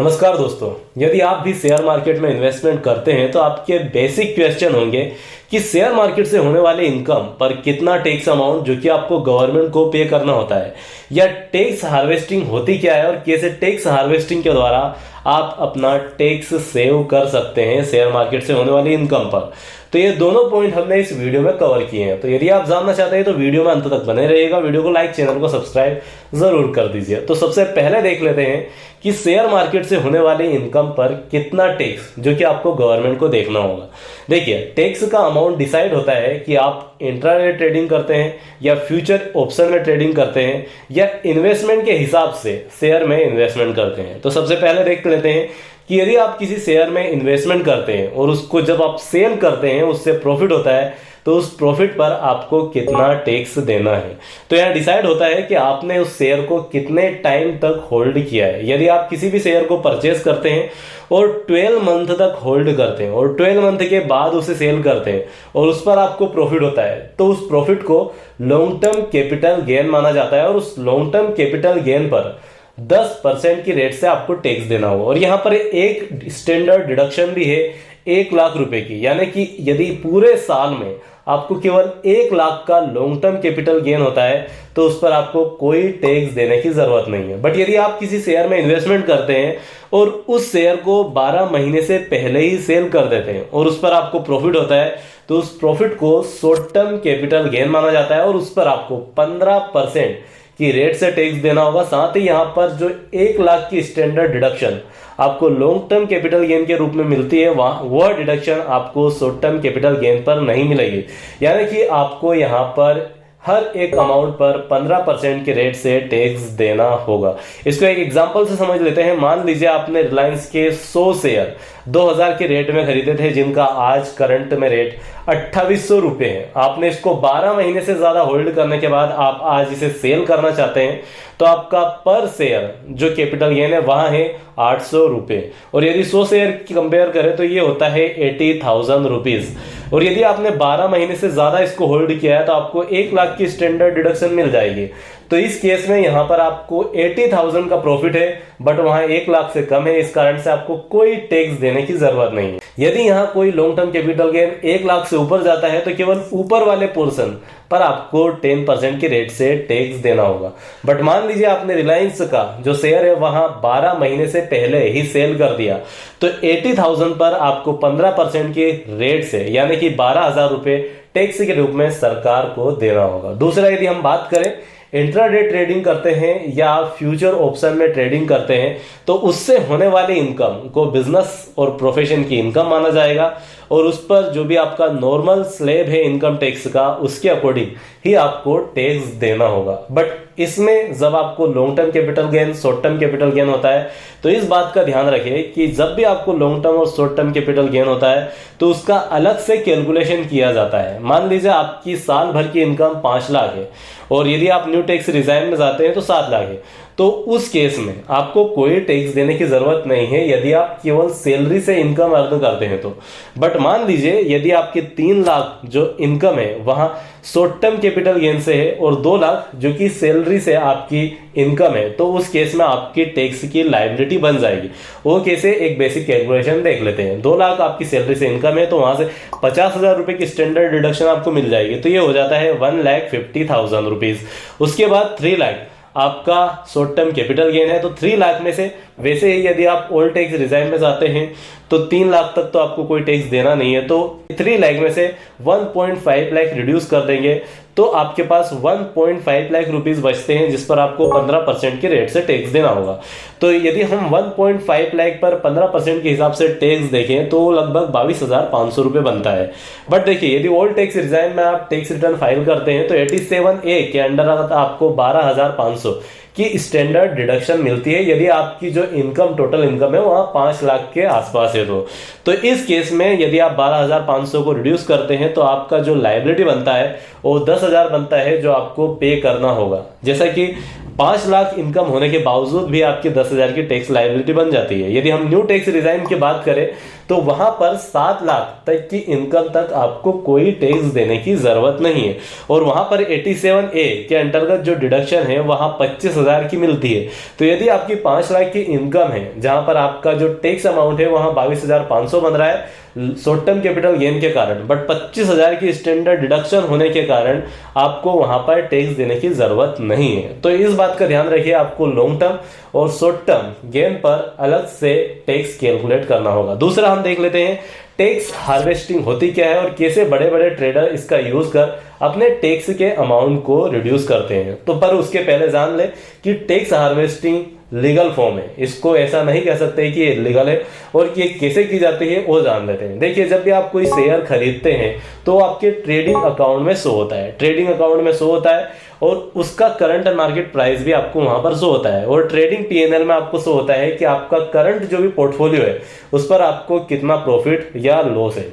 नमस्कार दोस्तों, यदि आप भी शेयर मार्केट में इन्वेस्टमेंट करते हैं तो आपके बेसिक क्वेश्चन होंगे कि शेयर मार्केट से होने वाले इनकम पर कितना टैक्स अमाउंट जो कि आपको गवर्नमेंट को पे करना होता है, या टैक्स हार्वेस्टिंग होती क्या है और कैसे टैक्स हार्वेस्टिंग के द्वारा आप अपना टैक्स सेव कर सकते हैं शेयर मार्केट से होने वाली इनकम पर। तो ये दोनों पॉइंट हमने इस वीडियो में कवर किए हैं। तो यदि आप जानना चाहते हैं तो वीडियो में अंत तक बने रहिएगा। वीडियो को लाइक, चैनल को सब्सक्राइब जरूर कर दीजिए। तो सबसे पहले देख लेते हैं कि शेयर मार्केट से होने वाली इनकम पर कितना टैक्स जो कि आपको गवर्नमेंट को देखना होगा। देखिए, टैक्स का अमाउंट डिसाइड होता है कि आप इंट्राडे ट्रेडिंग करते हैं या फ्यूचर ऑप्शन में ट्रेडिंग करते हैं या इन्वेस्टमेंट के हिसाब से शेयर में इन्वेस्टमेंट करते हैं। तो सबसे पहले देख लेते हैं कि यदि आप किसी शेयर में इन्वेस्टमेंट करते हैं और उसको जब आप सेल करते हैं, उससे प्रॉफिट होता है, तो उस प्रॉफिट पर आपको कितना टैक्स देना है। तो यह डिसाइड होता है कि आपने उस शेयर को कितने टाइम तक होल्ड किया है। यदि आप किसी भी शेयर को परचेज करते हैं और 12 मंथ तक होल्ड करते हैं और 12 मंथ के बाद उसे सेल करते हैं और उस पर आपको प्रॉफिट होता है, तो उस प्रॉफिट को लॉन्ग टर्म कैपिटल गेन माना जाता है और उस लॉन्ग टर्म कैपिटल गेन पर 10% की रेट से आपको टैक्स देना होगा। और यहाँ पर एक स्टैंडर्ड डिडक्शन भी है 1 लाख रुपए की, यानी कि यदि पूरे साल में आपको केवल 1 लाख का लॉन्ग टर्म कैपिटल गेन होता है तो उस पर आपको कोई टैक्स देने की जरूरत नहीं है। बट यदि आप किसी शेयर में इन्वेस्टमेंट करते हैं और उस शेयर को 12 महीने से पहले ही सेल कर देते हैं और उस पर आपको प्रॉफिट होता है, तो उस प्रॉफिट को शॉर्ट टर्म कैपिटल गेन माना जाता है और उस पर आपको 15% की रेट से टैक्स देना होगा। साथ ही यहाँ पर जो 1 लाख की स्टैंडर्ड डिडक्शन आपको लॉन्ग टर्म कैपिटल गेन के रूप में मिलती है, वह डिडक्शन आपको शॉर्ट टर्म कैपिटल गेन पर नहीं मिलेगी। यानी कि आपको यहाँ पर हर एक अमाउंट पर 15% के रेट से टैक्स देना होगा। इसको एक एग्जांपल से समझ लेते हैं। मान लीजिए आपने रिलायंस के 100 शेयर 2000 के रेट में खरीदे थे, जिनका आज करंट में रेट 2800 रुपए है। आपने इसको 12 महीने से ज्यादा होल्ड करने के बाद आप आज इसे सेल करना चाहते हैं, तो आपका पर शेयर जो कैपिटल गेन है वहां है 800 रुपए। और यदि 100 शेयर की कंपेयर करें तो ये होता है 80,000 रुपीज। और यदि आपने 12 महीने से ज्यादा इसको होल्ड किया है तो आपको 1 लाख की स्टैंडर्ड डिडक्शन मिल जाएगी। तो इस केस में यहां पर आपको 80,000 का प्रॉफिट है, बट वहां 1 लाख से कम है, इस कारण से आपको कोई टैक्स देने की जरूरत नहीं है। यदि यहां कोई long term capital gain 1 lakh से ऊपर जाता है तो केवल ऊपर वाले पोर्शन पर आपको 10% के रेट से टैक्स देना होगा। बट मान लीजिए आपने रिलायंस का जो शेयर है वहां 12 महीने से पहले ही सेल कर दिया, तो 80,000 पर आपको 15% के रेट से यानी कि 12,000 रुपए टैक्स के रूप में सरकार को देना होगा। दूसरा, यदि हम बात करें इंट्राडे ट्रेडिंग करते हैं या फ्यूचर ऑप्शन में ट्रेडिंग करते हैं, तो उससे होने वाली इनकम को बिजनेस और प्रोफेशन की इनकम माना जाएगा और उस पर जो भी आपका नॉर्मल स्लैब है इनकम टैक्स का, उसके अकॉर्डिंग ही आपको टैक्स देना होगा। बट इसमें जब आपको long term capital gain, short term capital gain होता है, तो इस बात का ध्यान रखें कि जब भी आपको लॉन्ग टर्म और शॉर्ट टर्म कैपिटल गेन होता है तो उसका अलग से कैलकुलेशन किया जाता है। मान लीजिए आपकी साल भर की इनकम 5 लाख है और यदि आप न्यू टैक्स रिजाइन में जाते हैं तो 7 लाख है, तो उस केस में आपको कोई टैक्स देने की जरूरत नहीं है यदि आप केवल सैलरी से इनकम अर्न करते हैं तो। बट मान लीजिए यदि आपके 3 लाख जो इनकम है वहां शॉर्ट टर्म कैपिटल गेन से है और 2 लाख जो कि सैलरी से आपकी इनकम है, तो उस केस में आपकी टैक्स की लायबिलिटी बन जाएगी। वो कैसे, एक बेसिक कैलकुलेशन देख लेते हैं। 2 लाख आपकी सैलरी से इनकम है तो वहां से 50,000 रुपए की स्टैंडर्ड डिडक्शन आपको मिल जाएगी, तो ये हो जाता है 1,50,000 रुपीज। उसके बाद 3 लाख आपका शॉर्ट टर्म कैपिटल गेन है, तो 3 लाख में से वैसे ही यदि आप ओल्ड टैक्स रिजाइन में जाते हैं तो 3 लाख तक तो आपको कोई टैक्स देना नहीं है, तो 3 लाख में से 1.5 लाख रिड्यूस कर देंगे तो आपके पास 1.5 लाख रुपीस बचते हैं, जिस पर आपको 15% के रेट से टैक्स देना होगा। तो यदि हम 1.5 लाख पर 15% के हिसाब से टैक्स देखें तो लगभग 22,500 रुपए बनता है। बट देखिए, यदि ओल्ड टैक्स रिजाइन में आप टैक्स रिटर्न फाइल करते हैं तो 87A के अंडर आपको 12,500 की स्टैंडर्ड डिडक्शन मिलती है यदि आपकी जो इनकम, टोटल इनकम है वहां 5 लाख के आसपास है। तो इस केस में यदि आप 12,500 को रिड्यूस करते हैं तो आपका जो लायबिलिटी बनता है वो 10,000 बनता है, जो आपको पे करना होगा। जैसा कि 5 लाख इनकम होने के बावजूद भी आपकी 10,000 की टैक्स लायबिलिटी बन जाती है। यदि हम न्यू टैक्स रिजाइन की बात करें तो वहां पर 7 लाख तक की इनकम तक आपको कोई टैक्स देने की जरूरत नहीं है और वहां पर 87A के अंतर्गत जो डिडक्शन है वहां 25,000 25,000 की मिलती है। तो यदि आपकी 5 लाख की इनकम है जहां पर आपका जो टैक्स अमाउंट है वहां 22,500 बन रहा है शॉर्ट टर्म कैपिटल गेन के कारण, बट 25,000 की स्टैंडर्ड डिडक्शन होने के कारण आपको वहां पर टैक्स देने की जरूरत नहीं है। तो इस बात का ध्यान रखिए, आपको लॉन्ग टर्म और शॉर्ट टर्म गेन पर अलग से टैक्स कैलकुलेट करना होगा। दूसरा हम देख लेते हैं टैक्स हार्वेस्टिंग होती क्या है और कैसे बड़े बड़े ट्रेडर इसका यूज कर अपने टैक्स के अमाउंट को रिड्यूस करते हैं। तो पर उसके पहले जान ले कि टैक्स हार्वेस्टिंग लीगल फॉर्म है, इसको ऐसा नहीं कह सकते कि ये लीगल है, और ये कैसे की जाती है वो जान लेते हैं। देखिए, जब भी आप कोई शेयर खरीदते हैं तो आपके ट्रेडिंग अकाउंट में शो होता है, ट्रेडिंग अकाउंट में शो होता है और उसका करंट मार्केट प्राइस भी आपको वहां पर शो होता है, और ट्रेडिंग पीएनएल में आपको शो होता है कि आपका करंट जो भी पोर्टफोलियो है उस पर आपको कितना प्रॉफिट या लॉस है।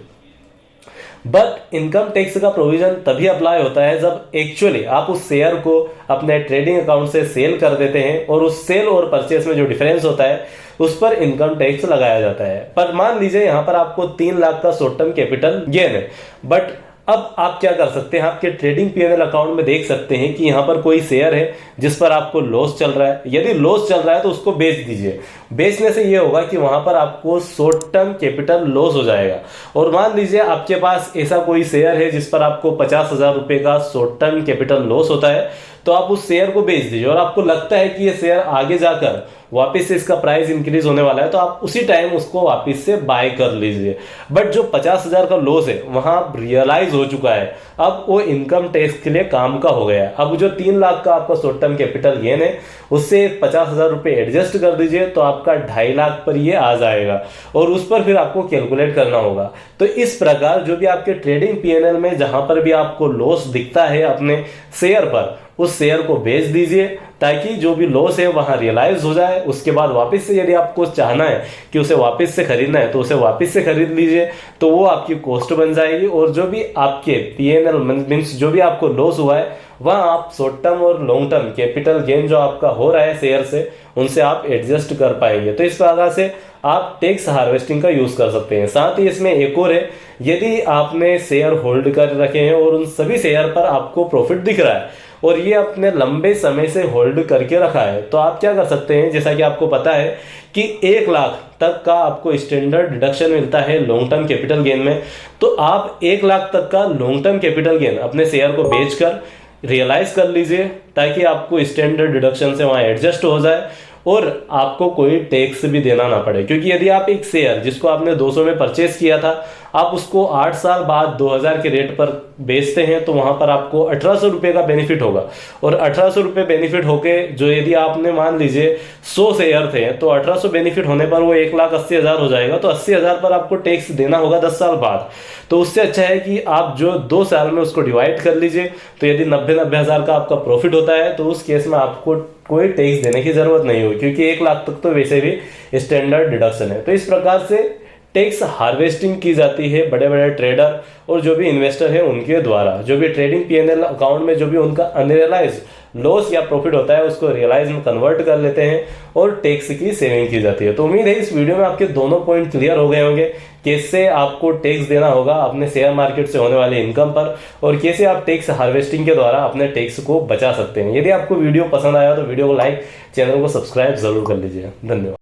बट इनकम टैक्स का प्रोविजन तभी अप्लाई होता है जब एक्चुअली आप उस शेयर को अपने ट्रेडिंग अकाउंट से सेल कर देते हैं और उस सेल और परचेस में जो डिफरेंस होता है उस पर इनकम टैक्स लगाया जाता है। पर मान लीजिए यहां पर आपको 3 लाख का शॉर्ट टर्म कैपिटल गेन है, बट अब आप क्या कर सकते हैं, आपके ट्रेडिंग पीएनएल अकाउंट में देख सकते हैं कि यहां पर कोई शेयर है जिस पर आपको लॉस चल रहा है। यदि लॉस चल रहा है तो उसको बेच दीजिए। बेचने से यह होगा कि वहां पर आपको शॉर्ट टर्म कैपिटल लॉस हो जाएगा। और मान लीजिए आपके पास ऐसा कोई शेयर है जिस पर आपको 50,000 रुपए का शॉर्ट टर्म कैपिटल लॉस होता है, तो आप उस शेयर को बेच दीजिए और आपको लगता है कि ये शेयर आगे जाकर वापस से इसका प्राइस इंक्रीज होने वाला है, तो आप उसी टाइम उसको वापस से बाय कर लीजिए। बट जो 50,000 का लॉस है वहां रियलाइज हो चुका है, अब वो इनकम टैक्स के लिए काम का हो गया है। अब जो 3 लाख का आपका शॉर्ट टर्म कैपिटल गेन है उससे 50,000 रुपए एडजस्ट कर दीजिए तो आपका 2.5 लाख पर ये आ जाएगा और उस पर फिर आपको कैलकुलेट करना होगा। तो इस प्रकार जो भी आपके ट्रेडिंग पीएनएल में जहां पर भी आपको लॉस दिखता है अपने शेयर पर, उस शेयर को बेच दीजिए ताकि जो भी लॉस है वहां रियलाइज हो जाए। उसके बाद वापस से यदि आपको चाहना है कि उसे वापस से खरीदना है तो उसे वापस से खरीद लीजिए, तो वो आपकी कॉस्ट बन जाएगी। और जो भी आपके पीएनएल मींस जो भी आपको लॉस हुआ है वह आप शॉर्ट टर्म और लॉन्ग टर्म कैपिटल गेन जो आपका हो रहा है शेयर से, उनसे आप एडजस्ट कर पाएंगे। तो इस प्रकार से आप टैक्स हार्वेस्टिंग का यूज कर सकते हैं। साथ ही इसमें एक और है, यदि आपने शेयर होल्ड कर रखे हैं और उन सभी शेयर पर आपको प्रॉफिट दिख रहा है और ये अपने लंबे समय से होल्ड करके रखा है, तो आप क्या कर सकते हैं, जैसा कि आपको पता है कि 1 लाख तक का आपको स्टैंडर्ड डिडक्शन मिलता है लॉन्ग टर्म कैपिटल गेन में, तो आप 1 लाख तक का लॉन्ग टर्म कैपिटल गेन अपने शेयर को बेचकर रियलाइज कर लीजिए ताकि आपको स्टैंडर्ड डिडक्शन से वहां एडजस्ट हो जाए और आपको कोई टैक्स भी देना ना पड़े। क्योंकि यदि आप एक शेयर जिसको आपने 200 में परचेस किया था आप उसको 8 साल बाद 2000 के रेट पर बेचते हैं तो वहां पर आपको 1800 रुपए का बेनिफिट होगा। और 1800 रुपए बेनिफिट होके जो यदि आपने मान लीजिए 100 शेयर थे तो 1800 बेनिफिट होने पर वो 1,80,000 हो जाएगा। तो 80,000 पर आपको टैक्स देना होगा 10 साल बाद। तो उससे अच्छा है कि आप जो 2 साल में उसको डिवाइड कर लीजिए। तो यदि 90,000 का आपका प्रॉफिट होता है तो उस केस में आपको कोई टैक्स देने की जरूरत नहीं होगी, क्योंकि 1 लाख तक तो वैसे भी स्टैंडर्ड डिडक्शन है। तो इस प्रकार से टैक्स हार्वेस्टिंग की जाती है बड़े बड़े ट्रेडर और जो भी इन्वेस्टर है उनके द्वारा। जो भी ट्रेडिंग पीएनएल अकाउंट में जो भी उनका अनरियलाइज लॉस या प्रॉफिट होता है उसको रियलाइज में कन्वर्ट कर लेते हैं और टैक्स की सेविंग की जाती है। तो उम्मीद है इस वीडियो में आपके दोनों पॉइंट क्लियर हो गए होंगे, कैसे आपको टैक्स देना होगा अपने शेयर मार्केट से होने वाले इनकम पर और कैसे आप टैक्स हार्वेस्टिंग के द्वारा अपने टैक्स को बचा सकते हैं। यदि आपको वीडियो पसंद आया तो वीडियो को लाइक, चैनल को सब्सक्राइब जरूर कर लीजिए। धन्यवाद।